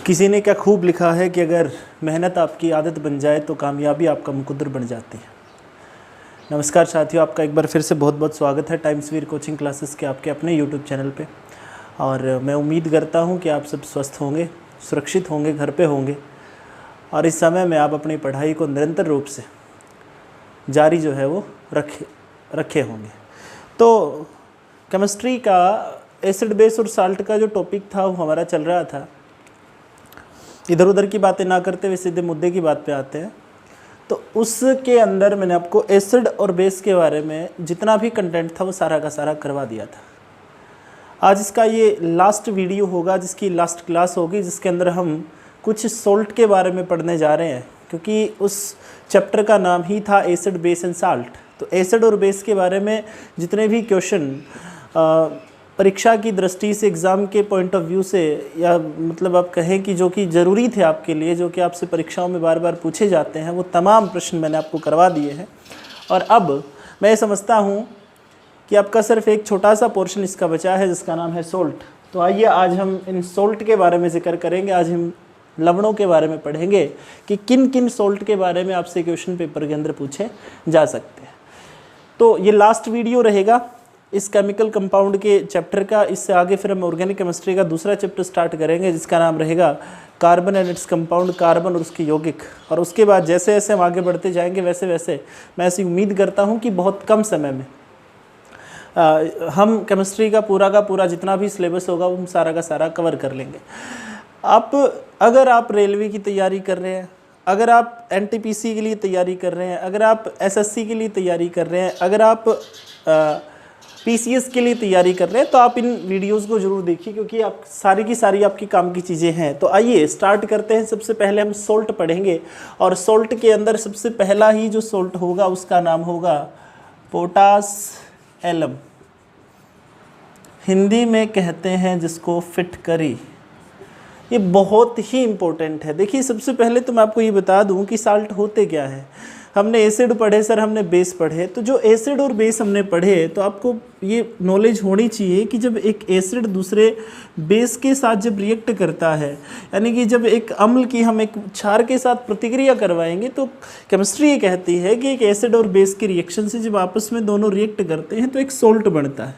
किसी ने क्या खूब लिखा है कि अगर मेहनत आपकी आदत बन जाए तो कामयाबी आपका मुकद्दर बन जाती है। नमस्कार साथियों, आपका एक बार फिर से बहुत बहुत स्वागत है टाइम्सवीर कोचिंग क्लासेस के आपके अपने यूट्यूब चैनल पे। और मैं उम्मीद करता हूँ कि आप सब स्वस्थ होंगे, सुरक्षित होंगे, घर पे होंगे और इस समय में आप अपनी पढ़ाई को निरंतर रूप से जारी जो है वो रखे होंगे। तो केमिस्ट्री का एसिड बेस और साल्ट का जो टॉपिक था वो हमारा चल रहा था। इधर उधर की बातें ना करते हुए सीधे मुद्दे की बात पे आते हैं। तो उसके अंदर मैंने आपको एसिड और बेस के बारे में जितना भी कंटेंट था वो सारा का सारा करवा दिया था। आज इसका ये लास्ट वीडियो होगा, जिसकी लास्ट क्लास होगी, जिसके अंदर हम कुछ सॉल्ट के बारे में पढ़ने जा रहे हैं, क्योंकि उस चैप्टर का नाम ही था एसिड बेस एंड साल्ट। तो एसिड और बेस के बारे में जितने भी क्वेश्चन परीक्षा की दृष्टि से, एग्ज़ाम के पॉइंट ऑफ व्यू से, या मतलब आप कहें कि जो कि ज़रूरी थे आपके लिए, जो कि आपसे परीक्षाओं में बार बार पूछे जाते हैं, वो तमाम प्रश्न मैंने आपको करवा दिए हैं। और अब मैं समझता हूँ कि आपका सिर्फ एक छोटा सा पोर्शन इसका बचा है, जिसका नाम है सोल्ट। तो आइए आज हम इन सोल्ट के बारे में जिक्र करेंगे। आज हम लवणों के बारे में पढ़ेंगे कि किन किन सोल्ट के बारे में आपसे क्वेश्चन पेपर के अंदर पूछे जा सकते हैं। तो ये लास्ट वीडियो रहेगा इस केमिकल कंपाउंड के चैप्टर का। इससे आगे फिर हम ऑर्गेनिक केमिस्ट्री का दूसरा चैप्टर स्टार्ट करेंगे, जिसका नाम रहेगा carbon and its compound, carbon और उसके यौगिक। और उसके बाद जैसे जैसे हम आगे बढ़ते जाएंगे वैसे वैसे मैं ऐसी उम्मीद करता हूँ कि बहुत कम समय में हम केमिस्ट्री का पूरा जितना भी सिलेबस होगा वो हम सारा का सारा कवर कर लेंगे। अगर आप रेलवे की तैयारी कर रहे हैं, अगर आप एनटीपीसी के लिए तैयारी कर रहे हैं, अगर आप एसएससी के लिए तैयारी कर रहे हैं, अगर आप पीसीएस के लिए तैयारी कर रहे हैं, तो आप इन वीडियोस को जरूर देखिए, क्योंकि आप सारी की सारी आपकी काम की चीज़ें हैं। तो आइए स्टार्ट करते हैं। सबसे पहले हम सोल्ट पढ़ेंगे, और सोल्ट के अंदर सबसे पहला ही जो सोल्ट होगा उसका नाम होगा पोटास एलम। हिंदी में कहते हैं जिसको फिटकरी। ये बहुत ही इम्पोर्टेंट है। देखिए, सबसे पहले तो मैं आपको ये बता दूं कि साल्ट होते क्या है। हमने एसिड पढ़े सर, हमने बेस पढ़े। तो जो एसिड और बेस हमने पढ़े, तो आपको ये नॉलेज होनी चाहिए कि जब एक एसिड दूसरे बेस के साथ जब रिएक्ट करता है, यानी कि जब एक अम्ल की हम एक क्षार के साथ प्रतिक्रिया करवाएंगे, तो केमिस्ट्री ये कहती है कि एक एसिड और बेस के रिएक्शन से जब आपस में दोनों रिएक्ट करते हैं तो एक सोल्ट बनता है,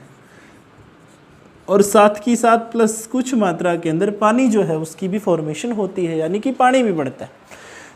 और साथ की साथ प्लस कुछ मात्रा के अंदर पानी जो है उसकी भी फॉर्मेशन होती है, यानी कि पानी भी बढ़ता है।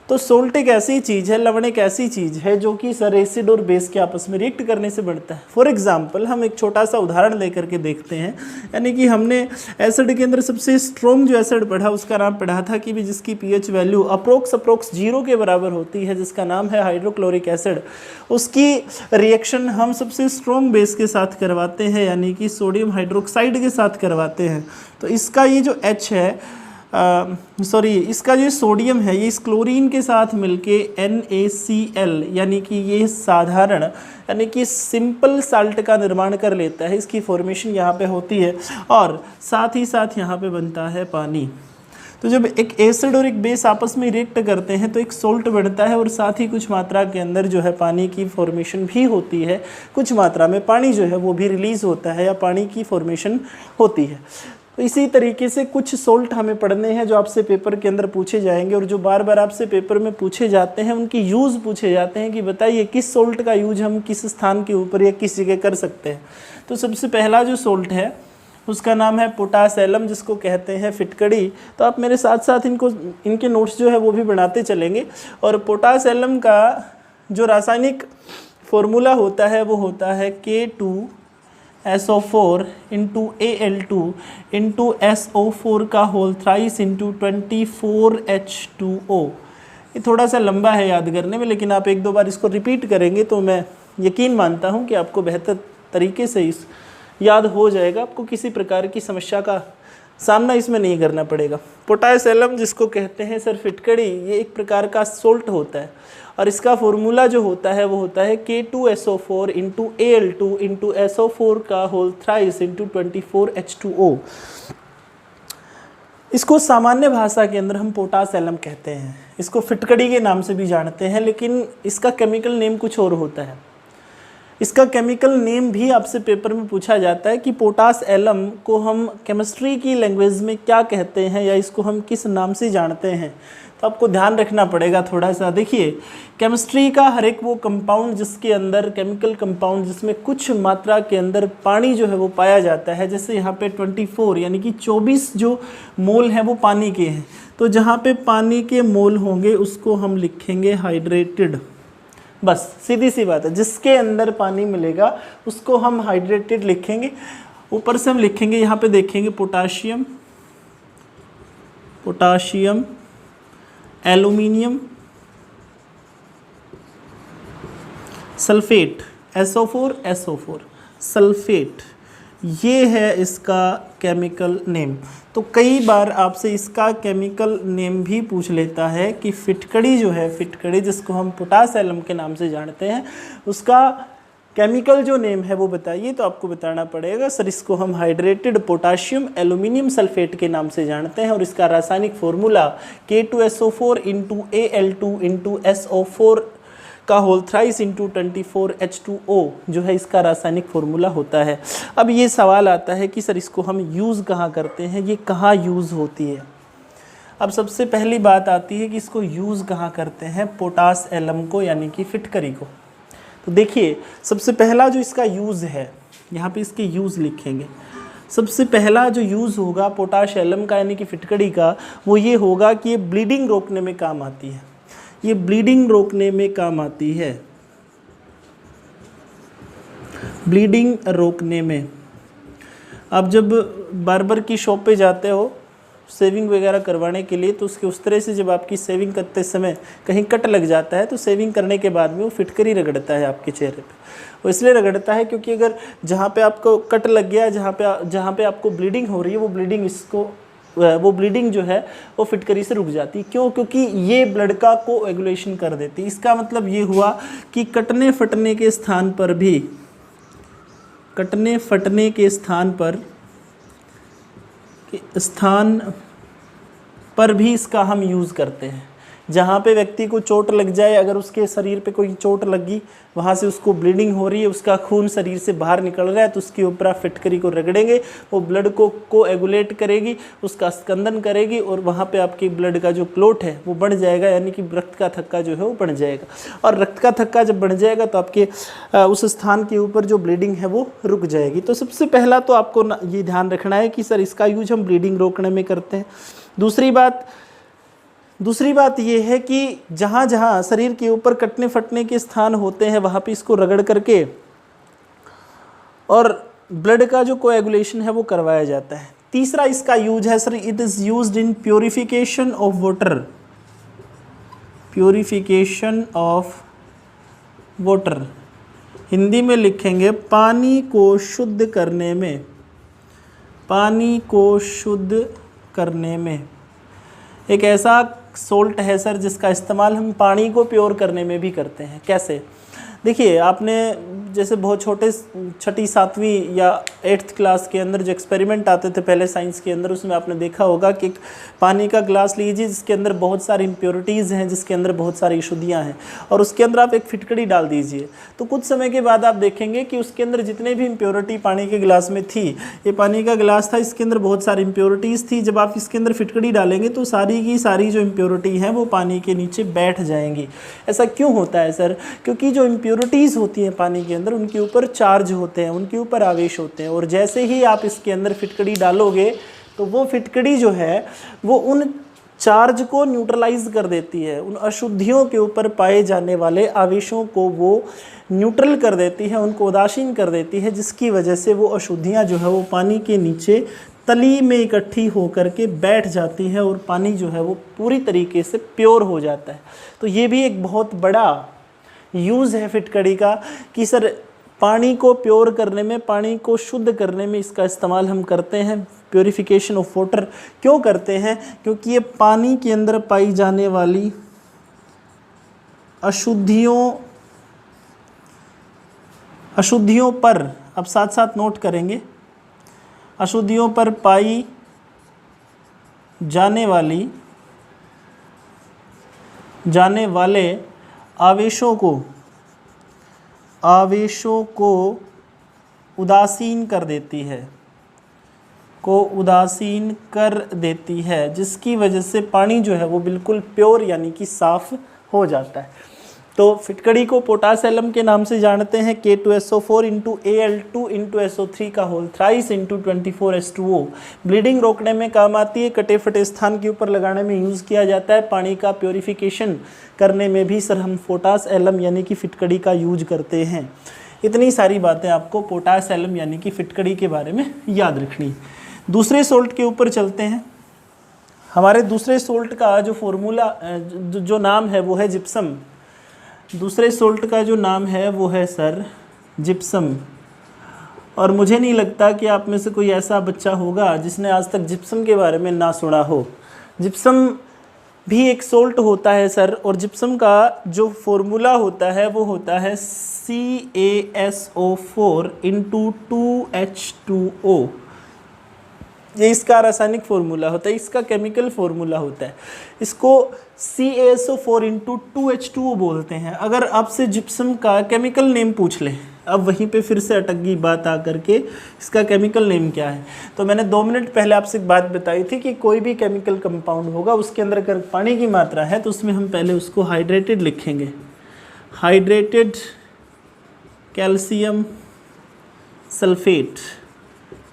तो सोल्ट एक ऐसी चीज़ है, लवण एक ऐसी चीज़ है जो कि सर एसिड और बेस के आपस में रिएक्ट करने से बढ़ता है। फॉर एग्जांपल हम एक छोटा सा उदाहरण लेकर के देखते हैं। यानी कि हमने एसिड के अंदर सबसे स्ट्रॉन्ग जो एसिड पढ़ा उसका नाम पढ़ा था कि भी जिसकी पीएच वैल्यू अप्रोक्स 0 के बराबर होती है, जिसका नाम है हाइड्रोक्लोरिक एसिड। उसकी रिएक्शन हम सबसे स्ट्रॉन्ग बेस के साथ करवाते हैं, यानी कि सोडियम हाइड्रोक्साइड के साथ करवाते हैं। तो इसका ये जो H है, इसका जो सोडियम है, ये इस क्लोरीन के साथ मिलके NaCl, यानी कि ये साधारण यानी कि सिंपल साल्ट का निर्माण कर लेता है। इसकी फॉर्मेशन यहाँ पे होती है, और साथ ही साथ यहाँ पे बनता है पानी। तो जब एक एसिड और एक बेस आपस में रिएक्ट करते हैं तो एक सोल्ट बनता है, और साथ ही कुछ मात्रा के अंदर जो है पानी की फॉर्मेशन भी होती है। कुछ मात्रा में पानी जो है वो भी रिलीज़ होता है, या पानी की फॉर्मेशन होती है। तो इसी तरीके से कुछ सोल्ट हमें पढ़ने हैं जो आपसे पेपर के अंदर पूछे जाएंगे, और जो बार बार आपसे पेपर में पूछे जाते हैं उनकी यूज़ पूछे जाते हैं कि बताइए किस सोल्ट का यूज हम किस स्थान के ऊपर या किस जगह कर सकते हैं। तो सबसे पहला जो सोल्ट है उसका नाम है पोटास एलम, जिसको कहते हैं फिटकड़ी। तो आप मेरे साथ साथ इनके नोट्स जो है वो भी बनाते चलेंगे। और पोटास एलम का जो रासायनिक फॉर्मूला होता है वो होता है K2SO4 into Al2 into SO4 का होल थ्राइस इंटू 24H2O। ये थोड़ा सा लंबा है याद करने में, लेकिन आप एक दो बार इसको रिपीट करेंगे तो मैं यकीन मानता हूँ कि आपको बेहतर तरीके से इस याद हो जाएगा। आपको किसी प्रकार की समस्या का सामना इसमें नहीं करना पड़ेगा। पोटास एलम जिसको कहते हैं सर फिटकड़ी, ये एक प्रकार का सोल्ट होता है, और इसका फॉर्मूला जो होता है वो होता है K2SO4 into Al2 into SO4 का होल थ्राइस इंटू 24H2O। इसको सामान्य भाषा के अंदर हम पोटास एलम कहते हैं। इसको फिटकड़ी के नाम से भी जानते हैं, लेकिन इसका केमिकल नेम कुछ और होता है। इसका केमिकल नेम भी आपसे पेपर में पूछा जाता है कि पोटास एलम को हम केमिस्ट्री की लैंग्वेज में क्या कहते हैं या इसको हम किस नाम से जानते हैं। तो आपको ध्यान रखना पड़ेगा थोड़ा सा। देखिए, केमिस्ट्री का हर एक वो कंपाउंड जिसके अंदर केमिकल कंपाउंड जिसमें कुछ मात्रा के अंदर पानी जो है वो पाया जाता है, जैसे यहाँ पे 24 यानी कि 24 जो मोल हैं वो पानी के हैं। तो जहाँ पे पानी के मोल होंगे उसको हम लिखेंगे हाइड्रेटेड। बस सीधी सी बात है, जिसके अंदर पानी मिलेगा उसको हम हाइड्रेटेड लिखेंगे। ऊपर से हम लिखेंगे, यहाँ पे देखेंगे potassium, potassium, aluminium, sulphate, SO4 SO4 sulphate, ये है इसका केमिकल नेम। तो कई बार आपसे इसका केमिकल नेम भी पूछ लेता है कि फिटकड़ी जो है, फिटकड़ी जिसको हम पोटास एलम के नाम से जानते हैं, उसका केमिकल जो नेम है वो बताइए। तो आपको बताना पड़ेगा सर इसको हम हाइड्रेटेड पोटाशियम एल्यूमिनियम सल्फेट के नाम से जानते हैं और इसका रासायनिक फॉर्मूला K2SO4 × Al2 × SO4 का होल थ्राइस इंटू 24H2O जो है इसका रासायनिक फॉर्मूला होता है। अब ये सवाल आता है कि सर इसको हम यूज़ कहाँ करते हैं, ये कहाँ यूज़ होती है। अब सबसे पहली बात आती है कि इसको यूज़ कहाँ करते हैं, पोटास एलम को यानी कि फिटकरी को। तो देखिए, सबसे पहला जो इसका यूज़ है, यहाँ पे इसके यूज़ लिखेंगे। सबसे पहला जो यूज़ होगा पोटाश एलम का यानी कि फिटकड़ी का, वो ये होगा कि ये ब्लीडिंग रोकने में काम आती है। ये ब्लीडिंग रोकने में काम आती है, ब्लीडिंग रोकने में। आप जब बार्बर की शॉप पे जाते हो सेविंग वगैरह करवाने के लिए, तो उसके उस तरह से जब आपकी सेविंग करते समय कहीं कट लग जाता है तो सेविंग करने के बाद में वो फिटकरी रगड़ता है आपके चेहरे पे। वो इसलिए रगड़ता है क्योंकि अगर जहाँ पे आपको कट लग गया, जहाँ पे आपको ब्लीडिंग हो रही है, वो ब्लीडिंग जो है वो फिटकरी से रुक जाती है। क्यों? क्योंकि ये ब्लड का कोएगुलेशन कर देती है। इसका मतलब ये हुआ कि कटने फटने के स्थान पर भी, कटने फटने के स्थान पर भी इसका हम यूज़ करते हैं। जहाँ पे व्यक्ति को चोट लग जाए, अगर उसके शरीर पे कोई चोट लगी, वहाँ से उसको ब्लीडिंग हो रही है, उसका खून शरीर से बाहर निकल रहा है, तो उसके ऊपर आप फिटकरी को रगड़ेंगे, वो ब्लड को कोएगुलेट करेगी, उसका स्कंदन करेगी और वहाँ पे आपकी ब्लड का जो क्लोट है वो बढ़ जाएगा, यानी कि रक्त का थक्का जो है वो बढ़ जाएगा। और रक्त का थक्का जब बढ़ जाएगा तो आपके उस स्थान के ऊपर जो ब्लीडिंग है वो रुक जाएगी। तो सबसे पहला तो आपको ये ध्यान रखना है कि सर इसका यूज हम ब्लीडिंग रोकने में करते हैं। दूसरी बात ये है कि जहाँ जहाँ शरीर के ऊपर कटने फटने के स्थान होते हैं वहाँ पे इसको रगड़ करके और ब्लड का जो कोएगुलेशन है वो करवाया जाता है। तीसरा इसका यूज है sir, it is used in purification of water, purification of water, Hindi में लिखेंगे पानी को शुद्ध करने में, पानी को शुद्ध करने में। एक ऐसा सोल्ट है सर जिसका इस्तेमाल हम पानी को प्योर करने में भी करते हैं। कैसे? देखिए, आपने जैसे बहुत छोटे 6ठी 7वीं या 8th क्लास के अंदर जो एक्सपेरिमेंट आते थे पहले साइंस के अंदर, उसमें आपने देखा होगा कि एक पानी का ग्लास लीजिए जिसके अंदर बहुत सारी इम्प्योरिटीज़ हैं, जिसके अंदर बहुत सारी अशुद्धियाँ हैं, और उसके अंदर आप एक फिटकड़ी डाल दीजिए। तो कुछ समय के बाद आप देखेंगे कि उसके अंदर जितने भी इम्प्योरिटी पानी के गिलास में थी, ये पानी का गिलास था, इसके अंदर बहुत सारी इम्प्योरिटीज़ थी, जब आप इसके अंदर फिटकड़ी डालेंगे तो सारी की सारी जो इम्प्योरिटी हैं वो पानी के नीचे बैठ जाएंगी। ऐसा क्यों होता है सर? क्योंकि जो इम्प्योरिटीज़ होती हैं पानी के अंदर, उनके ऊपर चार्ज होते हैं, उनके ऊपर आवेश होते हैं, और जैसे ही आप इसके अंदर फिटकड़ी डालोगे तो वो फिटकड़ी जो है वो उन चार्ज को न्यूट्रलाइज कर देती है, उन अशुद्धियों के ऊपर पाए जाने वाले आवेशों को वो न्यूट्रल कर देती है, उनको उदासीन कर देती है, जिसकी वजह से वो अशुद्धियाँ जो है वो पानी के नीचे तली में इकट्ठी होकर के बैठ जाती है और पानी जो है वो पूरी तरीके से प्योर हो जाता है। तो ये भी एक बहुत बड़ा यूज़ है फिटकड़ी का कि सर पानी को प्योर करने में, पानी को शुद्ध करने में इसका इस्तेमाल हम करते हैं। प्योरिफिकेशन ऑफ वाटर क्यों करते हैं? क्योंकि ये पानी के अंदर पाई जाने वाली अशुद्धियों पर, अब साथ साथ नोट करेंगे, अशुद्धियों पर पाई जाने वाले आवेशों आवेशों को उदासीन कर देती है, जिसकी वजह से पानी जो है वो बिल्कुल प्योर यानी कि साफ हो जाता है। तो फिटकड़ी को पोटास एलम के नाम से जानते हैं, K2SO4 into Al2 into SO3 का whole thrice into 24H2O। Bleeding रोकने में काम आती है, कटे फटे स्थान के ऊपर लगाने में यूज़ किया जाता है। पानी का प्योरीफिकेशन करने में भी सर हम पोटास एलम यानी कि फिटकड़ी का यूज करते हैं। इतनी सारी बातें आपको पोटास एलम यानी कि फिटकड़ी के बारे में याद रखनी। दूसरे सोल्ट के ऊपर चलते हैं। हमारे दूसरे सोल्ट का जो फॉर्मूला जो नाम है वो है जिप्सम। दूसरे सोल्ट का जो नाम है वो है सर जिप्सम। और मुझे नहीं लगता कि आप में से कोई ऐसा बच्चा होगा जिसने आज तक जिप्सम के बारे में ना सुना हो। जिप्सम भी एक सोल्ट होता है सर, और जिप्सम का जो फॉर्मूला होता है वो होता है CaSO4 इंटू 2H2O। ये इसका रासायनिक फार्मूला होता है, इसका केमिकल फार्मूला होता है। इसको CaSO4 इंटू 2H2O बोलते हैं। अगर आपसे जिप्सम का केमिकल नेम पूछ लें, अब वहीं पे फिर से अटक गई बात आकर के, इसका केमिकल नेम क्या है। तो मैंने 2 मिनट पहले आपसे एक बात बताई थी कि कोई भी केमिकल कंपाउंड होगा उसके अंदर अगर पानी की मात्रा है तो उसमें हम पहले उसको हाइड्रेटेड लिखेंगे, हाइड्रेटेड कैल्शियम सल्फेट।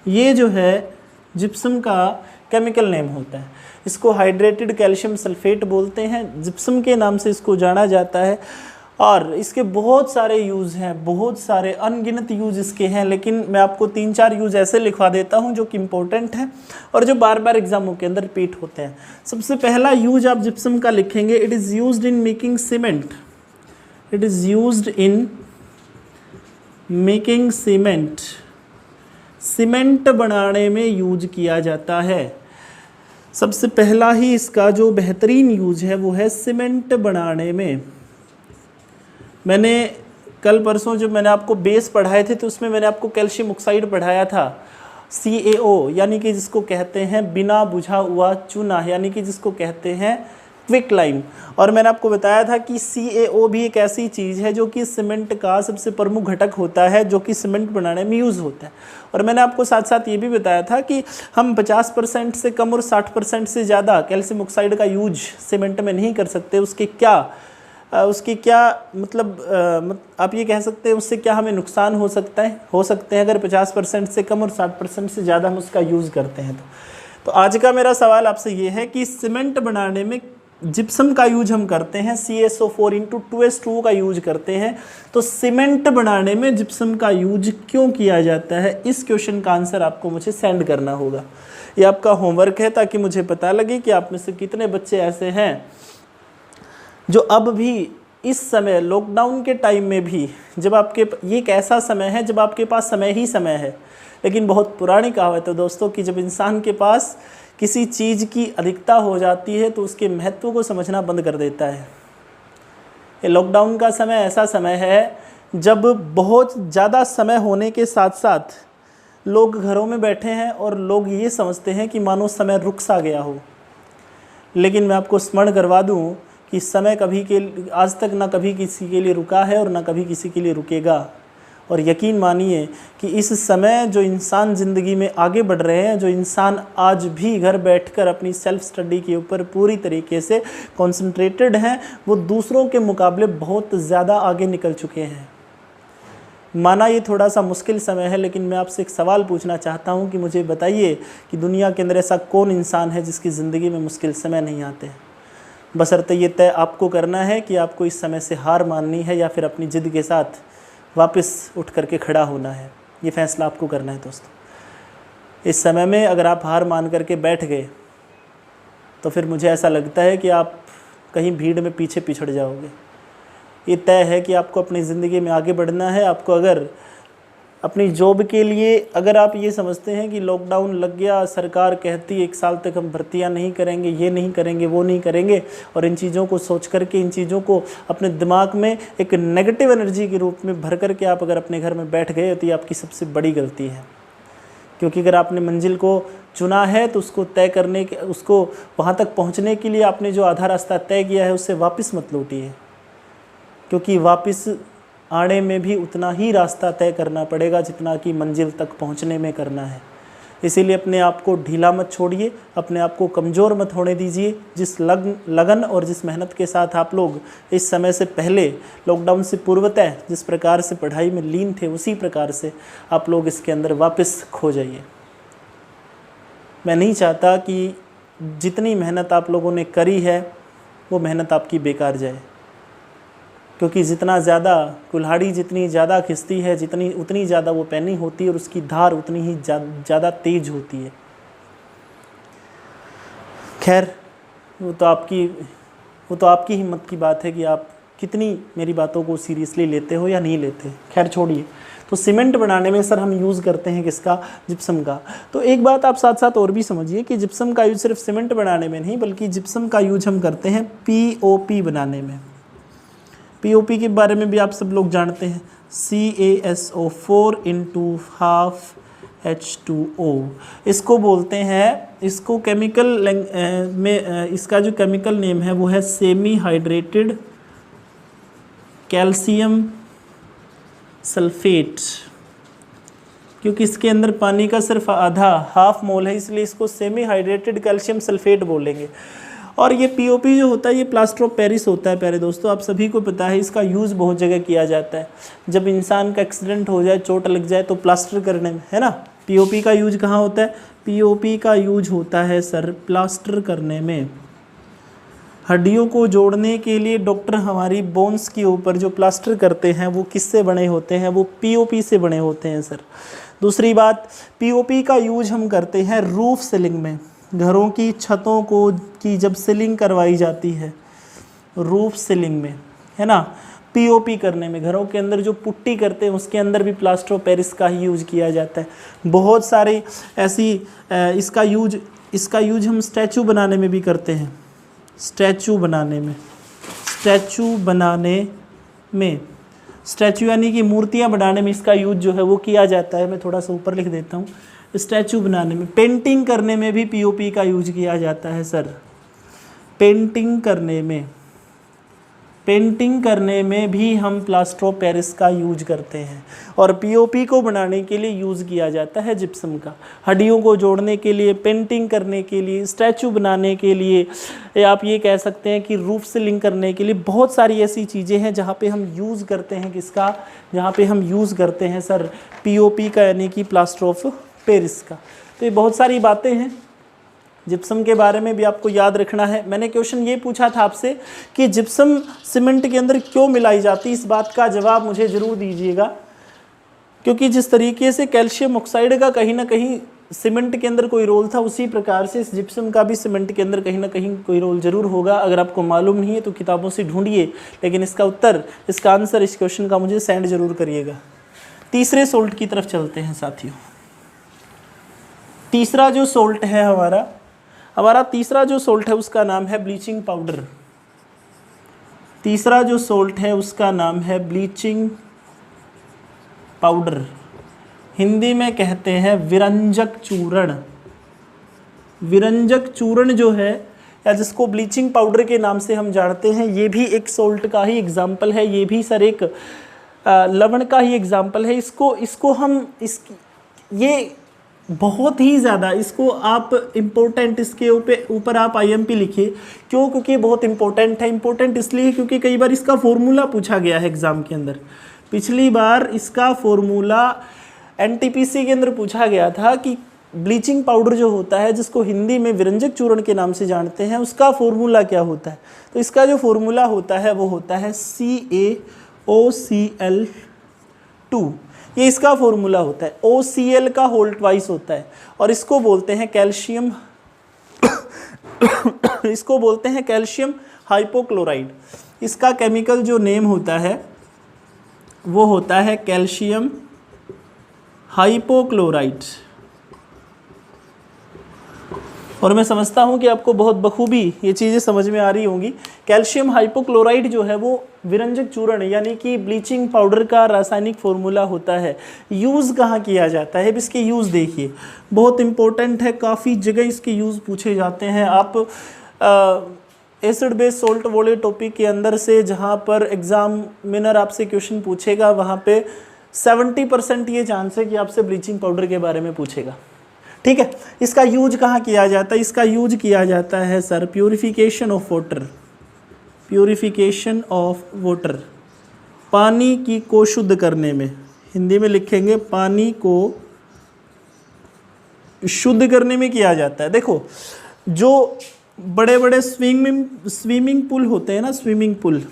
ये जो है जिप्सम का केमिकल नेम होता है। इसको हाइड्रेटेड कैल्शियम सल्फेट बोलते हैं, जिप्सम के नाम से इसको जाना जाता है। और इसके बहुत सारे यूज़ हैं, बहुत सारे अनगिनत यूज़ इसके हैं, लेकिन मैं आपको 3-4 यूज़ ऐसे लिखवा देता हूं जो कि इम्पोर्टेंट हैं और जो बार बार एग्जामों के अंदर रिपीट होते हैं। सबसे पहला यूज आप जिप्सम का लिखेंगे, it is used in making cement. It is used in making cement. Cement बनाने में यूज किया जाता है। सबसे पहला ही इसका जो बेहतरीन यूज है वो है सीमेंट बनाने में। मैंने कल परसों जब मैंने आपको बेस पढ़ाए थे तो उसमें मैंने आपको कैल्शियम ऑक्साइड पढ़ाया था, CaO, यानी कि जिसको कहते हैं बिना बुझा हुआ चूना, यानी कि जिसको कहते हैं क्विक लाइम। और मैंने आपको बताया था कि CaO भी एक ऐसी चीज़ है जो कि सीमेंट का सबसे प्रमुख घटक होता है, जो कि सीमेंट बनाने में यूज़ होता है। और मैंने आपको साथ साथ ये भी बताया था कि हम 50% से कम और 60% से ज़्यादा कैल्शियम ऑक्साइड का यूज सीमेंट में नहीं कर सकते। उसके क्या मतलब आप ये कह सकते हैं उससे क्या हमें नुकसान हो सकते हैं अगर 50% से कम और 60% से ज़्यादा हम उसका यूज़ करते हैं। तो आज का मेरा सवाल आपसे ये है कि सीमेंट बनाने में जिप्सम का यूज हम करते हैं, CaSO4 इंटू 2H2O का यूज करते हैं, तो सीमेंट बनाने में जिप्सम का यूज क्यों किया जाता है, इस क्वेश्चन का आंसर आपको मुझे सेंड करना होगा। ये आपका होमवर्क है ताकि मुझे पता लगे कि आप में से कितने बच्चे ऐसे हैं जो अब भी इस समय लॉकडाउन के टाइम में भी, जब आपके ये एक ऐसा समय है जब आपके पास समय ही समय है। लेकिन बहुत पुरानी कहावत है दोस्तों कि जब इंसान के पास किसी चीज़ की अधिकता हो जाती है तो उसके महत्व को समझना बंद कर देता है। ये लॉकडाउन का समय ऐसा समय है जब बहुत ज़्यादा समय होने के साथ साथ लोग घरों में बैठे हैं और लोग ये समझते हैं कि मानो समय रुक सा गया हो। लेकिन मैं आपको स्मरण करवा दूं कि समय आज तक ना कभी किसी के लिए रुका है और ना कभी किसी के लिए रुकेगा। और यकीन मानिए कि इस समय जो इंसान ज़िंदगी में आगे बढ़ रहे हैं, जो इंसान आज भी घर बैठकर अपनी सेल्फ स्टडी के ऊपर पूरी तरीके से कॉन्सेंट्रेटेड हैं, वो दूसरों के मुकाबले बहुत ज़्यादा आगे निकल चुके हैं। माना ये थोड़ा सा मुश्किल समय है, लेकिन मैं आपसे एक सवाल पूछना चाहता हूँ कि मुझे बताइए कि दुनिया के अंदर ऐसा कौन इंसान है जिसकी ज़िंदगी में मुश्किल समय नहीं आते। बशर्ते ये तय आपको करना है कि आपको इस समय से हार माननी है या फिर अपनी ज़िद के साथ वापस उठ करके खड़ा होना है। ये फैसला आपको करना है दोस्तों। इस समय में अगर आप हार मान करके बैठ गए तो फिर मुझे ऐसा लगता है कि आप कहीं भीड़ में पीछे पिछड़ जाओगे। ये तय है कि आपको अपनी ज़िंदगी में आगे बढ़ना है। आपको अगर अपनी जॉब के लिए अगर आप ये समझते हैं कि लॉकडाउन लग गया, सरकार कहती है 1 साल तक हम भर्तियां नहीं करेंगे, ये नहीं करेंगे, वो नहीं करेंगे, और इन चीज़ों को सोच करके, इन चीज़ों को अपने दिमाग में एक नेगेटिव एनर्जी के रूप में भर करके आप अगर अपने घर में बैठ गए तो ये आपकी सबसे बड़ी गलती है। क्योंकि अगर आपने मंजिल को चुना है तो उसको तय करने के, उसको वहाँ तक पहुँचने के लिए आपने जो आधा रास्ता तय किया है उससे वापस मत लौटिए, क्योंकि वापस आने में भी उतना ही रास्ता तय करना पड़ेगा जितना कि मंजिल तक पहुंचने में करना है। इसीलिए अपने आप को ढीला मत छोड़िए, अपने आप को कमज़ोर मत होने दीजिए। जिस लगन और जिस मेहनत के साथ आप लोग इस समय से पहले लॉकडाउन से पूर्वतः जिस प्रकार से पढ़ाई में लीन थे, उसी प्रकार से आप लोग इसके अंदर वापस खो जाइए। मैं नहीं चाहता कि जितनी मेहनत आप लोगों ने करी है वो मेहनत आपकी बेकार जाए, क्योंकि जितना ज़्यादा कुल्हाड़ी जितनी ज़्यादा खिंचती है उतनी ज़्यादा वो पैनी होती है और उसकी धार उतनी ही ज़्यादा तेज होती है। खैर वो तो आपकी हिम्मत की बात है कि आप कितनी मेरी बातों को सीरियसली लेते हो या नहीं लेते। खैर छोड़िए। तो सीमेंट बनाने में सर हम यूज़ करते हैं किसका? जिप्सम का। तो एक बात आप साथ साथ और भी समझिए कि जिप्सम का यूज सिर्फ सीमेंट बनाने में नहीं, बल्कि जिप्सम का यूज हम करते हैं पीओपी बनाने में। पीओपी के बारे में भी आप सब लोग जानते हैं, CaSO4 × ½ H2O। इसको बोलते हैं, इसको केमिकल में इसका जो केमिकल नेम है वो है सेमी हाइड्रेटेड कैल्शियम सल्फेट, क्योंकि इसके अंदर पानी का सिर्फ आधा ½ मोल है, इसलिए इसको सेमी हाइड्रेटेड कैल्शियम सल्फेट बोलेंगे। और ये पीओपी जो होता है ये प्लास्टर ऑफ पेरिस होता है। प्यारे दोस्तों, आप सभी को पता है इसका यूज़ बहुत जगह किया जाता है। जब इंसान का एक्सीडेंट हो जाए, चोट लग जाए तो प्लास्टर करने में, है ना, पीओपी का यूज कहाँ होता है? पीओपी का यूज होता है सर प्लास्टर करने में। हड्डियों को जोड़ने के लिए डॉक्टर हमारी बोन्स के ऊपर जो प्लास्टर करते हैं वो किससे बने होते हैं? वो पीओपी से बने होते हैं सर। दूसरी बात, पीओपी का यूज हम करते हैं रूफ सीलिंग में। घरों की छतों की जब सीलिंग करवाई जाती है रूफ सीलिंग में, है ना, पीओपी करने में, घरों के अंदर जो पुट्टी करते हैं उसके अंदर भी प्लास्टर ऑफ पेरिस का ही यूज किया जाता है। बहुत सारे ऐसी इसका यूज हम स्टैचू बनाने में भी करते हैं। स्टैचू यानी कि मूर्तियाँ बनाने में इसका यूज जो है वो किया जाता है। मैं थोड़ा सा ऊपर लिख देता हूँ। स्टैचू बनाने में, पेंटिंग करने में भी पीओपी का यूज किया जाता है सर। पेंटिंग करने में भी हम प्लास्टर ऑफ पेरिस का यूज करते हैं। और पीओपी को बनाने के लिए यूज़ किया जाता है जिप्सम का। हड्डियों को जोड़ने के लिए, पेंटिंग करने के लिए, स्टैचू बनाने के लिए, या आप ये कह सकते हैं कि रूफ सीलिंग करने के लिए, बहुत सारी ऐसी चीज़ें हैं जहाँ पे हम यूज़ करते हैं किसका? जहाँ पे हम यूज़ करते हैं सर पीओपी का, यानी कि प्लास्टर ऑफ पेरिस का। तो ये बहुत सारी बातें हैं जिप्सम के बारे में भी आपको याद रखना है। मैंने क्वेश्चन ये पूछा था आपसे कि जिप्सम सीमेंट के अंदर क्यों मिलाई जाती, इस बात का जवाब मुझे ज़रूर दीजिएगा। क्योंकि जिस तरीके से कैल्शियम ऑक्साइड का कहीं ना कहीं सीमेंट के अंदर कोई रोल था, उसी प्रकार से इस जिप्सम का भी सीमेंट के अंदर कहीं ना कहीं कोई रोल ज़रूर होगा। अगर आपको मालूम नहीं है तो किताबों से ढूंढिए, लेकिन इसका आंसर इस क्वेश्चन का मुझे सेंड ज़रूर करिएगा। तीसरे सोल्ट की तरफ चलते हैं साथियों। तीसरा जो सोल्ट है हमारा तीसरा जो सोल्ट है उसका नाम है ब्लीचिंग पाउडर। तीसरा जो सोल्ट है उसका नाम है ब्लीचिंग पाउडर। हिंदी में कहते हैं विरंजक चूर्ण। विरंजक चूर्ण जो है, या जिसको ब्लीचिंग पाउडर के नाम से हम जानते हैं, ये भी एक सोल्ट का ही एग्जाम्पल है। ये भी सर एक लवण का ही एग्जाम्पल है। ये बहुत ही ज़्यादा, इसको आप इम्पोर्टेंट, इसके ऊपर आप IMP लिखिए। क्यों? क्योंकि बहुत इंपॉर्टेंट है। इंपॉर्टेंट इसलिए क्योंकि कई बार इसका फॉर्मूला पूछा गया है एग्ज़ाम के अंदर। पिछली बार इसका फॉर्मूला NTPC के अंदर पूछा गया था कि ब्लीचिंग पाउडर जो होता है, जिसको हिंदी में विरंजक चूर्ण के नाम से जानते हैं, उसका फॉर्मूला क्या होता है। तो इसका जो फॉर्मूला होता है वो होता है CaOCl2। ये इसका फॉर्मूला होता है। OCl का होल ट्वाइस होता है और इसको बोलते हैं कैल्शियम इसको बोलते हैं कैल्शियम हाइपोक्लोराइड। इसका केमिकल जो नेम होता है वो होता है कैल्शियम हाइपोक्लोराइड। और मैं समझता हूँ कि आपको बहुत बखूबी ये चीज़ें समझ में आ रही होंगी। कैल्शियम हाइपोक्लोराइड जो है वो विरंजक चूर्ण यानी कि ब्लीचिंग पाउडर का रासायनिक फॉर्मूला होता है। यूज़ कहाँ किया जाता है, इसके यूज़ देखिए, बहुत इंपॉर्टेंट है। काफ़ी जगह इसके यूज़ पूछे जाते हैं। आप एसिड बेस सोल्ट वाले टॉपिक के अंदर से जहाँ पर एग्जामिनर आपसे क्वेश्चन पूछेगा वहाँ पे 70% ये चांस है कि आपसे ब्लीचिंग पाउडर के बारे में पूछेगा। ठीक है, इसका यूज कहाँ किया जाता है? इसका यूज किया जाता है sir purification of water, purification of water, पानी की को शुद्ध करने में। हिंदी में लिखेंगे पानी को शुद्ध करने में किया जाता है। देखो जो बड़े बड़े स्विमिंग पूल होते हैं ना, स्विमिंग पूल,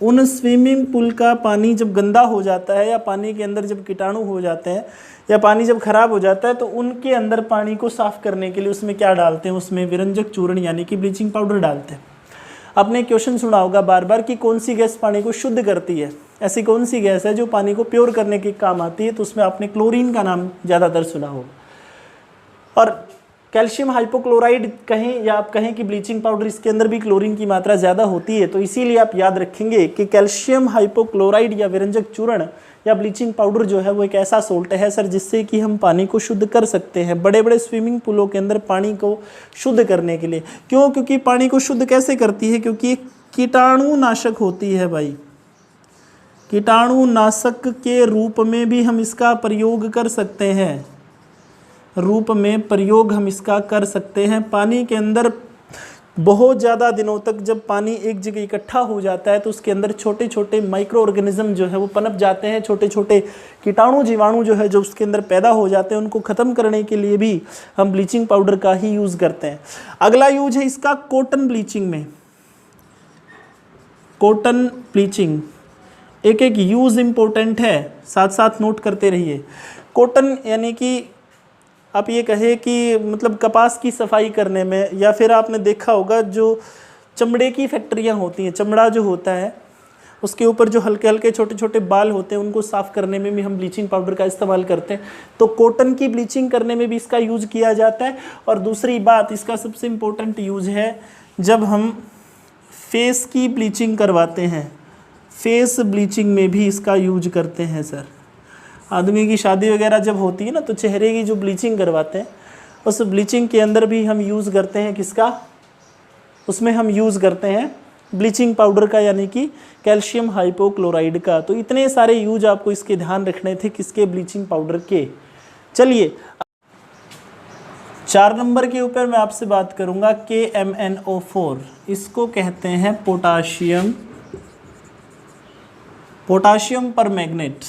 उन स्विमिंग पूल का पानी जब गंदा हो जाता है या पानी के अंदर जब कीटाणु हो जाते हैं या पानी जब खराब हो जाता है तो उनके अंदर पानी को साफ करने के लिए उसमें क्या डालते हैं? उसमें विरंजक चूर्ण यानी कि ब्लीचिंग पाउडर डालते हैं। आपने क्वेश्चन सुना होगा बार बार कि कौन सी गैस पानी को शुद्ध करती है, ऐसी कौन सी गैस है जो पानी को प्योर करने के काम आती है? तो उसमें आपने क्लोरीन का नाम ज़्यादातर सुना होगा। और कैल्शियम हाइपोक्लोराइड कहें या आप कहें कि ब्लीचिंग पाउडर, इसके अंदर भी क्लोरीन की मात्रा ज़्यादा होती है। तो इसीलिए आप याद रखेंगे कि कैल्शियम हाइपोक्लोराइड या विरंजक चूर्ण या ब्लीचिंग पाउडर जो है वो एक ऐसा सोल्ट है सर जिससे कि हम पानी को शुद्ध कर सकते हैं बड़े बड़े स्विमिंग पूलों के अंदर पानी को शुद्ध करने के लिए। क्यों? क्योंकि पानी को शुद्ध कैसे करती है? क्योंकि कीटाणु नाशक होती है भाई, कीटाणु नाशक के रूप में भी हम इसका प्रयोग कर सकते हैं, रूप में प्रयोग हम इसका कर सकते हैं। पानी के अंदर बहुत ज़्यादा दिनों तक जब पानी एक जगह इकट्ठा हो जाता है तो उसके अंदर छोटे छोटे माइक्रो ऑर्गेनिज्म जो है वो पनप जाते हैं, छोटे छोटे कीटाणु जीवाणु जो है जो उसके अंदर पैदा हो जाते हैं, उनको ख़त्म करने के लिए भी हम ब्लीचिंग पाउडर का ही यूज़ करते हैं। अगला यूज है इसका कॉटन ब्लीचिंग में। कॉटन ब्लीचिंग एक एक यूज़ इम्पोर्टेंट है, साथ साथ नोट करते रहिए। कॉटन यानी कि आप ये कहें कि मतलब कपास की सफाई करने में, या फिर आपने देखा होगा जो चमड़े की फैक्ट्रियां होती हैं, चमड़ा जो होता है उसके ऊपर जो हल्के हल्के छोटे छोटे बाल होते हैं उनको साफ़ करने में भी हम ब्लीचिंग पाउडर का इस्तेमाल करते हैं। तो कॉटन की ब्लीचिंग करने में भी इसका यूज़ किया जाता है। और दूसरी बात, इसका सबसे इम्पोर्टेंट यूज़ है जब हम फेस की ब्लीचिंग करवाते हैं, फेस ब्लीचिंग में भी इसका यूज करते हैं सर। आदमी की शादी वगैरह जब होती है ना तो चेहरे की जो ब्लीचिंग करवाते हैं उस ब्लीचिंग के अंदर भी हम यूज़ करते हैं किसका? उसमें हम यूज़ करते हैं ब्लीचिंग पाउडर का, यानी कि कैल्शियम हाइपोक्लोराइड का। तो इतने सारे यूज आपको इसके ध्यान रखने थे किसके? ब्लीचिंग पाउडर के। चलिए 4 नंबर के ऊपर मैं आपसे बात करूंगा KMnO4। इसको कहते हैं पोटाशियम, पोटाशियम परमैंगनेट,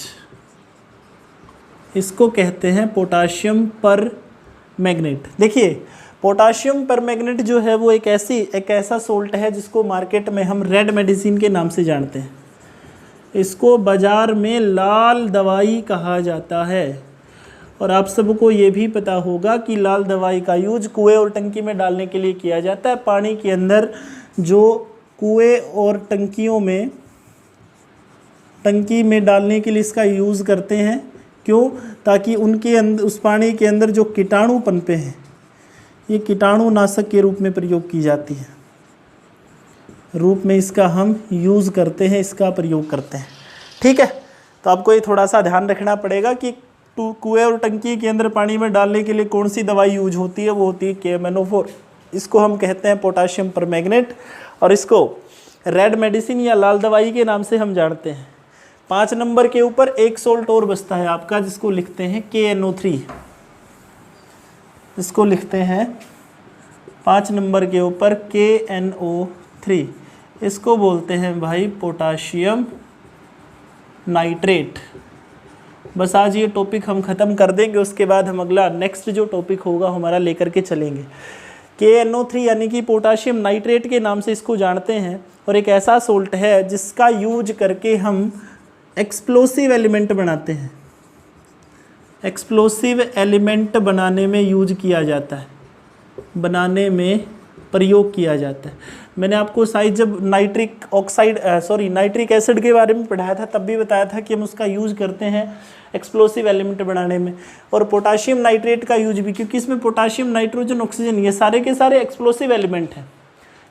इसको कहते हैं पोटाशियम परमैंगनेट। देखिए पोटाशियम परमैंगनेट जो है वो एक ऐसा सोल्ट है जिसको मार्केट में हम रेड मेडिसिन के नाम से जानते हैं। इसको बाज़ार में लाल दवाई कहा जाता है। और आप सबको ये भी पता होगा कि लाल दवाई का यूज कुएं और टंकी में डालने के लिए किया जाता है। पानी के अंदर जो कुएं और टंकियों में, टंकी में डालने के लिए इसका यूज़ करते हैं। क्यों? ताकि उनके अंदर, उस पानी के अंदर जो कीटाणु पनपे हैं ये कीटाणु नाशक के रूप में प्रयोग की जाती है, रूप में इसका हम यूज़ करते हैं, इसका प्रयोग करते हैं। ठीक है, तो आपको ये थोड़ा सा ध्यान रखना पड़ेगा कि कुएं और टंकी के अंदर पानी में डालने के लिए कौन सी दवाई यूज होती है, वो होती है KMnO4। इसको हम कहते हैं पोटाशियम परमैंगनेट और इसको रेड मेडिसिन या लाल दवाई के नाम से हम जानते हैं। 5 नंबर के ऊपर एक सोल्ट और बचता है आपका जिसको लिखते हैं KNO3। इसको लिखते हैं 5 नंबर के ऊपर KNO3। इसको बोलते हैं भाई पोटाशियम नाइट्रेट। बस आज ये टॉपिक हम ख़त्म कर देंगे, उसके बाद हम अगला नेक्स्ट जो टॉपिक होगा हमारा लेकर के चलेंगे। KNO3 यानी कि पोटाशियम नाइट्रेट के नाम से इसको जानते हैं और एक ऐसा सोल्ट है जिसका यूज करके हम एक्सप्लोसिव एलिमेंट बनाते हैं। एक्सप्लोसिव एलिमेंट बनाने में यूज किया जाता है, बनाने में प्रयोग किया जाता है। मैंने आपको शायद जब नाइट्रिक एसिड के बारे में पढ़ाया था तब भी बताया था कि हम उसका यूज करते हैं एक्सप्लोसिव एलिमेंट बनाने में। और पोटाशियम नाइट्रेट का यूज भी, क्योंकि इसमें पोटाशियम, नाइट्रोजन, ऑक्सीजन ये सारे के सारे एक्सप्लोसिव एलिमेंट हैं,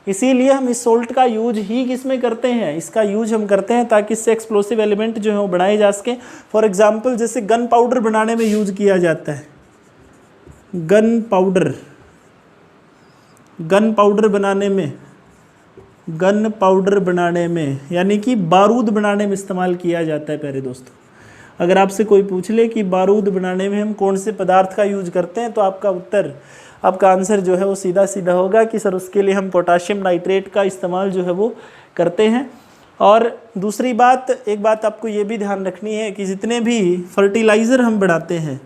इसीलिए हम इस सोल्ट का यूज ही किसमें करते हैं? इसका यूज हम करते हैं ताकि इससे एक्सप्लोसिव एलिमेंट जो है वो बनाए जा सके। फॉर एग्जांपल जैसे गन पाउडर बनाने में यूज किया जाता है, गन पाउडर बनाने में गन पाउडर बनाने में यानी कि बारूद बनाने में इस्तेमाल किया जाता है। प्यारे दोस्तों, अगर आपसे कोई पूछ ले कि बारूद बनाने में हम कौन से पदार्थ का यूज करते हैं, तो आपका उत्तर, आपका आंसर जो है वो सीधा सीधा होगा कि सर उसके लिए हम पोटाशियम नाइट्रेट का इस्तेमाल जो है वो करते हैं। और दूसरी बात, एक बात आपको ये भी ध्यान रखनी है कि जितने भी फर्टिलाइज़र हम बनाते हैं,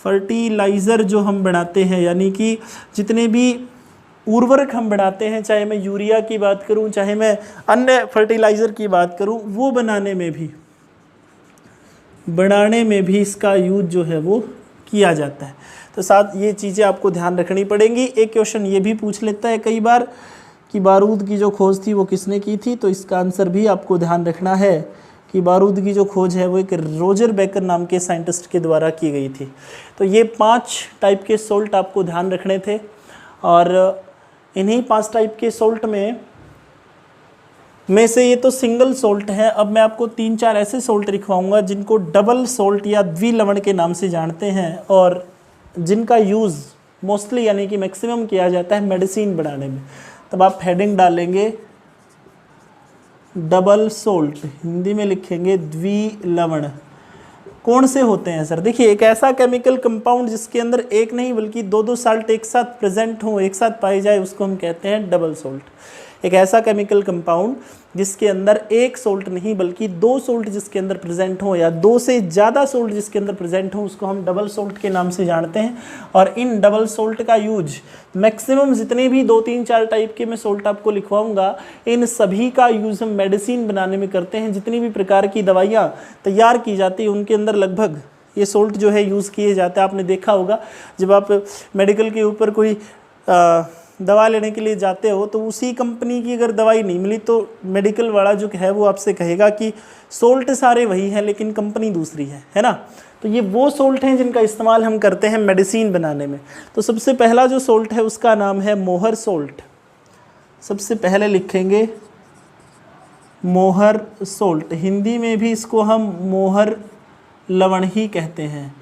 फर्टिलाइज़र जो हम बनाते हैं यानी कि जितने भी उर्वरक हम बनाते हैं, चाहे मैं यूरिया की बात करूं, चाहे मैं अन्य फर्टिलाइज़र की बात करूं, वो बनाने में भी इसका यूज जो है वो किया जाता है। तो साथ ये चीज़ें आपको ध्यान रखनी पड़ेंगी। एक क्वेश्चन ये भी पूछ लेता है कई बार कि बारूद की जो खोज थी वो किसने की थी, तो इसका आंसर भी आपको ध्यान रखना है कि बारूद की जो खोज है वो एक रोजर बेकर नाम के साइंटिस्ट के द्वारा की गई थी। तो ये 5 टाइप के सोल्ट आपको ध्यान रखने थे, और इन्हीं 5 टाइप के सोल्ट में से ये तो सिंगल सोल्ट है। अब मैं आपको 3-4 ऐसे सोल्ट लिखवाऊंगा जिनको डबल सोल्ट या द्विलवण के नाम से जानते हैं, और जिनका यूज़ मोस्टली यानी कि मैक्सिमम किया जाता है मेडिसिन बनाने में। तब आप हेडिंग डालेंगे डबल सोल्ट, हिंदी में लिखेंगे द्विलवण। कौन से होते हैं सर? देखिए, एक ऐसा केमिकल कंपाउंड जिसके अंदर एक नहीं बल्कि 2-2 साल्ट एक साथ प्रेजेंट हो, एक साथ पाई जाए, उसको हम कहते हैं डबल सोल्ट। एक ऐसा केमिकल कंपाउंड जिसके अंदर एक सोल्ट नहीं बल्कि 2 सोल्ट जिसके अंदर प्रेजेंट हो, या 2 से ज़्यादा सोल्ट जिसके अंदर प्रेजेंट हो, उसको हम डबल सोल्ट के नाम से जानते हैं। और इन डबल सोल्ट का यूज मैक्सिमम जितने भी 2-3-4 टाइप के मैं सोल्ट आपको लिखवाऊंगा, इन सभी का यूज़ हम मेडिसिन बनाने में करते हैं। जितनी भी प्रकार की दवाइयाँ तैयार की जाती है उनके अंदर लगभग ये सोल्ट जो है यूज़ किए जाते हैं। आपने देखा होगा जब आप मेडिकल के ऊपर कोई दवा लेने के लिए जाते हो, तो उसी कंपनी की अगर दवाई नहीं मिली तो मेडिकल वाला जो है वो आपसे कहेगा कि सोल्ट सारे वही हैं लेकिन कंपनी दूसरी है ना। तो ये वो सोल्ट हैं जिनका इस्तेमाल हम करते हैं मेडिसिन बनाने में। तो सबसे पहला जो सोल्ट है उसका नाम है मोहर सोल्ट। सबसे पहले लिखेंगे मोहर सोल्ट, हिंदी में भी इसको हम मोहर लवण ही कहते हैं।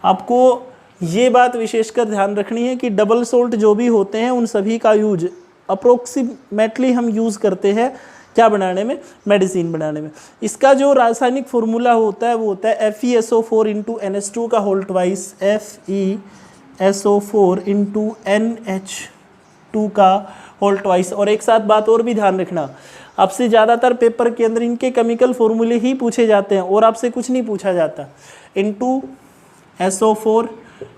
आपको ये बात विशेषकर ध्यान रखनी है कि डबल सोल्ट जो भी होते हैं उन सभी का यूज अप्रोक्सीमेटली हम यूज़ करते हैं क्या बनाने में? मेडिसिन बनाने में। इसका जो रासायनिक फार्मूला होता है वो होता है FeSO4 × NH2 का होल ट्वाइस, FeSO4 × NH2 का होल ट्वाइस। और एक साथ बात और भी ध्यान रखना, आपसे ज़्यादातर पेपर के अंदर इनके केमिकल फॉर्मूले ही पूछे जाते हैं और आपसे कुछ नहीं पूछा जाता। × SO4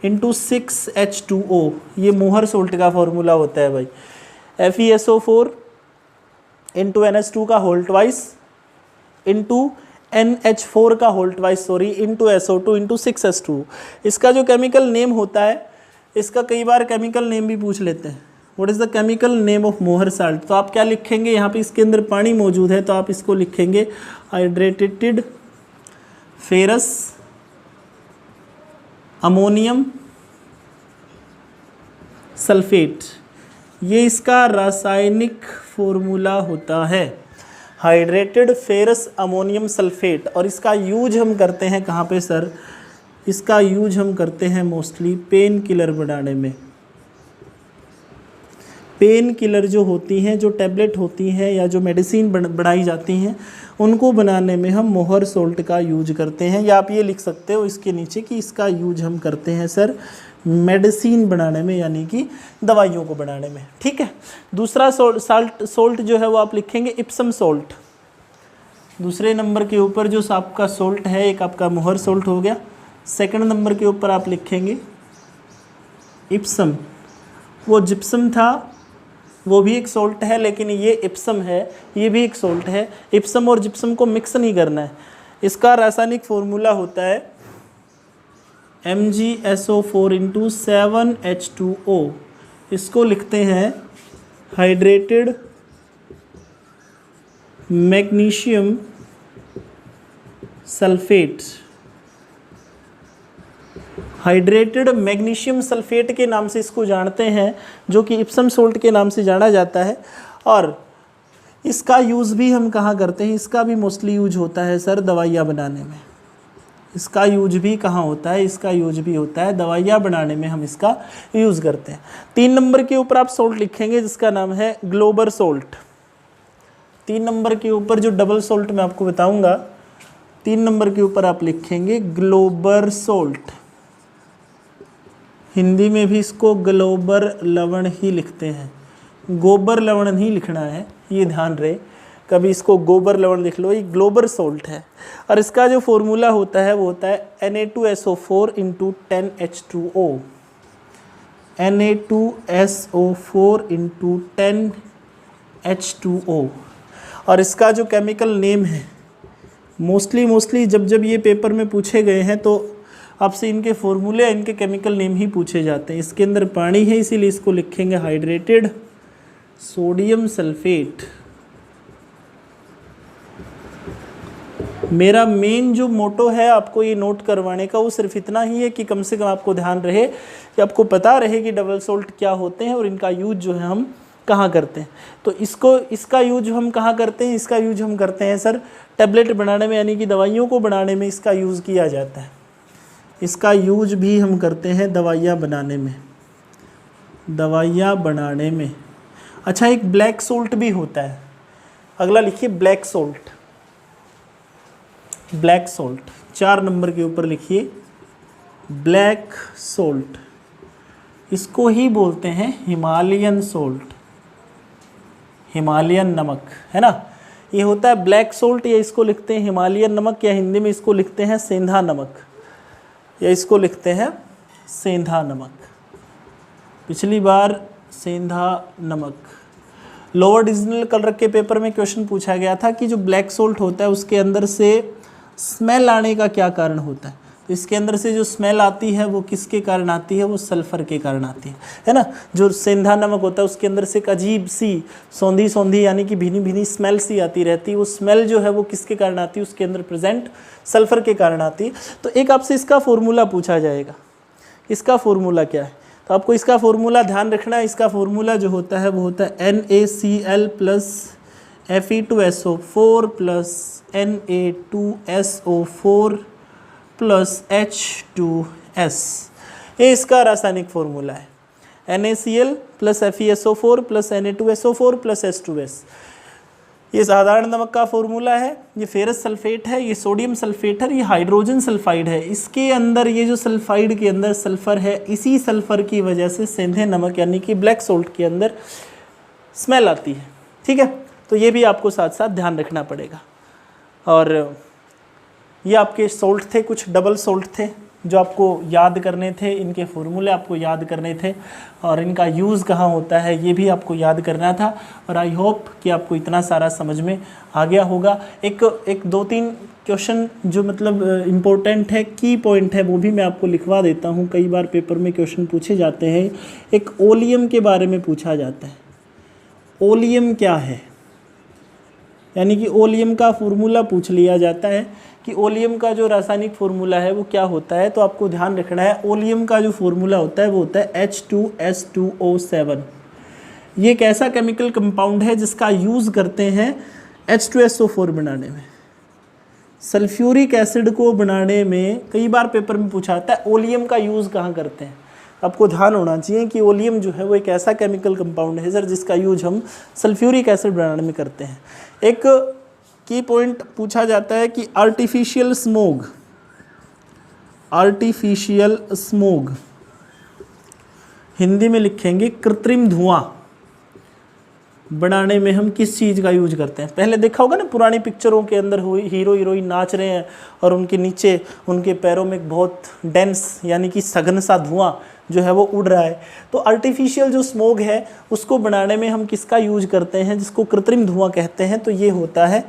× 6H2O, ये मोहर सोल्ट का फॉर्मूला होता है भाई। FeSO4 × NH2 का होल ट्वाइस × NH4 का होल ट्वाइस × SO2 × 6H2। इसका जो केमिकल नेम होता है, इसका कई बार केमिकल नेम भी पूछ लेते हैं। What is the chemical name of मोहर साल्ट? तो आप क्या लिखेंगे? यहाँ पे इसके अंदर पानी मौजूद है तो आप इसको लिखेंगे हाइड्रेटेड फेरस अमोनियम सल्फेट। ये इसका रासायनिक फॉर्मूला होता है, हाइड्रेटेड फेरस अमोनियम सल्फेट। और इसका यूज हम करते हैं कहाँ पे सर? इसका यूज हम करते हैं मोस्टली पेन किलर बनाने में। पेन किलर जो होती हैं, जो टैबलेट होती हैं या जो मेडिसिन बनाई जाती हैं, उनको बनाने में हम मोहर सोल्ट का यूज करते हैं। या आप ये लिख सकते हो इसके नीचे कि इसका यूज हम करते हैं सर मेडिसिन बनाने में, यानी कि दवाइयों को बनाने में। ठीक है। दूसरा सोल्ट जो है वो आप लिखेंगे इप्सम सोल्ट। दूसरे नंबर के ऊपर जो आपका सोल्ट है, एक आपका मोहर सोल्ट हो गया। सेकंड नंबर के ऊपर आप लिखेंगे इप्सम। वो जिप्सम था, वो भी एक सोल्ट है, लेकिन ये इप्सम है, ये भी एक सोल्ट है। इप्सम और जिप्सम को मिक्स नहीं करना है। इसका रासायनिक फॉर्मूला होता है MgSO4 × 7H2O। इसको लिखते हैं hydrated magnesium sulphate. Hydrated magnesium sulphate के नाम से इसको जानते हैं, जो कि इप्सम सोल्ट के नाम से जाना जाता है। और इसका यूज़ भी हम कहाँ करते हैं? इसका भी मोस्टली यूज होता है सर दवाइयाँ बनाने में। इसका यूज भी कहाँ होता है? इसका यूज भी होता है दवाइयाँ बनाने में, हम इसका यूज़ करते हैं। 3 नंबर के ऊपर आप सोल्ट लिखेंगे जिसका नाम है ग्लोबर सोल्ट। 3 नंबर के ऊपर जो डबल सोल्ट मैं आपको बताऊंगा, 3 नंबर के ऊपर आप लिखेंगे ग्लोबर सोल्ट। हिंदी में भी इसको ग्लोबर लवण ही लिखते हैं, गोबर लवण नहीं लिखना है, ये ध्यान रहे। कभी इसको गोबर लवण लिख लो, ये ग्लोबर सोल्ट है। और इसका जो फॉर्मूला होता है वो होता है Na2SO4 × 10H2O, Na2SO4 × 10H2O। और इसका जो केमिकल नेम है, मोस्टली जब ये पेपर में पूछे गए हैं तो आपसे इनके फॉर्मूले, इनके केमिकल नेम ही पूछे जाते हैं। इसके अंदर पानी है इसीलिए इसको लिखेंगे हाइड्रेटेड सोडियम सल्फेट। मेरा मेन जो मोटो है आपको ये नोट करवाने का वो सिर्फ इतना ही है कि कम से कम आपको ध्यान रहे, कि आपको पता रहे कि डबल सोल्ट क्या होते हैं और इनका यूज जो है हम कहाँ करते हैं। तो इसका यूज हम कहाँ करते हैं, इसका यूज हम करते हैं सर टैबलेट बनाने में, यानी कि दवाइयों को बनाने में इसका यूज़ किया जाता है। इसका यूज भी हम करते हैं दवाइयाँ बनाने में, दवाइयाँ बनाने में। अच्छा, एक ब्लैक सोल्ट भी होता है। अगला लिखिए black salt, black salt 4 number के ऊपर लिखिए ब्लैक सोल्ट। इसको ही बोलते हैं हिमालयन सोल्ट, हिमालयन नमक, है ना। ये होता है ब्लैक सोल्ट, या इसको लिखते हैं हिमालयन नमक, या हिंदी में इसको लिखते हैं सेंधा नमक, या इसको लिखते हैं सेंधा नमक। पिछली बार सेंधा नमक लोअर डिविजनल कलर के पेपर में क्वेश्चन पूछा गया था कि जो ब्लैक सोल्ट होता है उसके अंदर से स्मेल आने का क्या कारण होता है। तो इसके अंदर से जो स्मेल आती है वो किसके कारण आती है, वो सल्फ़र के कारण आती है ना। जो सेंधा नमक होता है उसके अंदर से एक अजीब सी सौंधी सौंधी यानी कि भीनी भीनी स्मेल सी आती रहती है। वो स्मेल जो है वो किसके कारण आती है, उसके अंदर प्रेजेंट सल्फ़र के कारण आती है। तो एक आपसे इसका फॉर्मूला पूछा जाएगा, इसका फॉर्मूला क्या है, तो आपको इसका फॉर्मूला ध्यान रखना है। इसका फॉर्मूला जो होता है वो होता है NaCl + Fe2SO4 + Na2SO4 + H2S। ये इसका रासायनिक फॉर्मूला है, NaCl + FeSO4 + Na2SO4 + H2S। ये साधारण नमक का फॉर्मूला है, ये फेरस सल्फेट है, ये सोडियम सल्फेट है, ये हाइड्रोजन सल्फाइड है। इसके अंदर ये जो सल्फाइड के अंदर सल्फ़र है, इसी सल्फ़र की वजह से सेंधे नमक यानी कि ब्लैक सोल्ट के अंदर स्मेल आती है। ठीक है, तो ये भी आपको साथ साथ ध्यान रखना पड़ेगा। और ये आपके सोल्ट थे, कुछ डबल सोल्ट थे जो आपको याद करने थे, इनके फॉर्मूले आपको याद करने थे, और इनका यूज़ कहाँ होता है ये भी आपको याद करना था। और आई होप कि आपको इतना सारा समझ में आ गया होगा। एक 2-3 क्वेश्चन जो मतलब इम्पोर्टेंट है, की पॉइंट है, वो भी मैं आपको लिखवा देता हूँ। कई बार पेपर में क्वेश्चन पूछे जाते हैं। एक ओलियम के बारे में पूछा जाता है, ओलियम क्या है, यानी कि ओलियम का फॉर्मूला पूछ लिया जाता है कि ओलियम का जो रासायनिक फॉर्मूला है वो क्या होता है। तो आपको ध्यान रखना है, ओलियम का जो फॉर्मूला होता है वो होता है H2S2O7। ये एक ऐसा केमिकल कंपाउंड है जिसका यूज़ करते हैं H2SO4 बनाने में, सल्फ्यूरिक एसिड को बनाने में। कई बार पेपर में पूछा जाता है ओलियम का यूज़ कहाँ करते हैं। आपको ध्यान होना चाहिए कि ओलियम जो है वो एक ऐसा केमिकल कंपाउंड है सर जिसका यूज हम सल्फ्यूरिक एसिड बनाने में करते हैं। एक की पॉइंट पूछा जाता है कि artificial smog, artificial smog Hindi में लिखेंगे कृत्रिम धुआं बनाने में हम किस चीज़ का यूज करते हैं। पहले देखा होगा ना पुरानी पिक्चरों के अंदर हीरो हीरोइन नाच रहे हैं और उनके नीचे उनके पैरों में एक बहुत डेंस यानी कि सघन सा धुआं जो है वो उड़ रहा है। तो आर्टिफिशियल जो स्मोग है उसको बनाने में हम किसका यूज करते हैं, जिसको कृत्रिम धुआं कहते हैं। तो ये होता है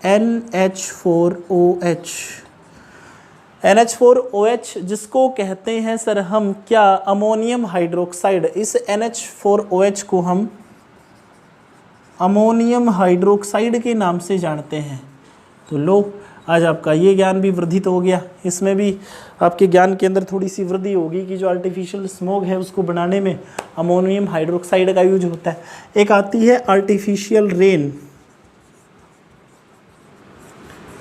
NH4OH। NH4OH जिसको कहते हैं सर हम क्या, अमोनियम हाइड्रोक्साइड। इस NH4OH को हम अमोनियम हाइड्रोक्साइड के नाम से जानते हैं। तो लो, आज आपका ये ज्ञान भी वृद्धित हो गया। इसमें भी आपके ज्ञान के अंदर थोड़ी सी वृद्धि होगी कि जो आर्टिफिशियल स्मोग है उसको बनाने में अमोनियम हाइड्रोक्साइड का यूज होता है। एक आती है आर्टिफिशियल रेन,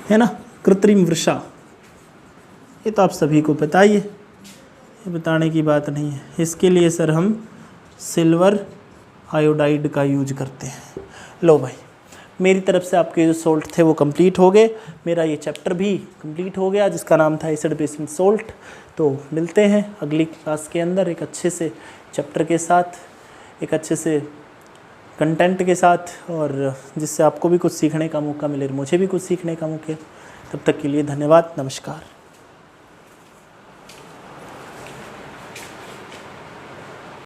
है ना, कृत्रिम वर्षा। ये तो आप सभी को पता ही है, ये बताने की बात नहीं है। इसके लिए सर हम सिल्वर आयोडाइड का यूज करते हैं। लो भाई, मेरी तरफ से आपके जो सोल्ट थे वो कंप्लीट हो गए, मेरा ये चैप्टर भी कंप्लीट हो गया जिसका नाम था एसिड बेस एंड सोल्ट। तो मिलते हैं अगली क्लास के अंदर एक अच्छे से चैप्टर के साथ, एक अच्छे से कंटेंट के साथ, और जिससे आपको भी कुछ सीखने का मौका मिले, मुझे भी कुछ सीखने का मौका। तब तक के लिए धन्यवाद, नमस्कार।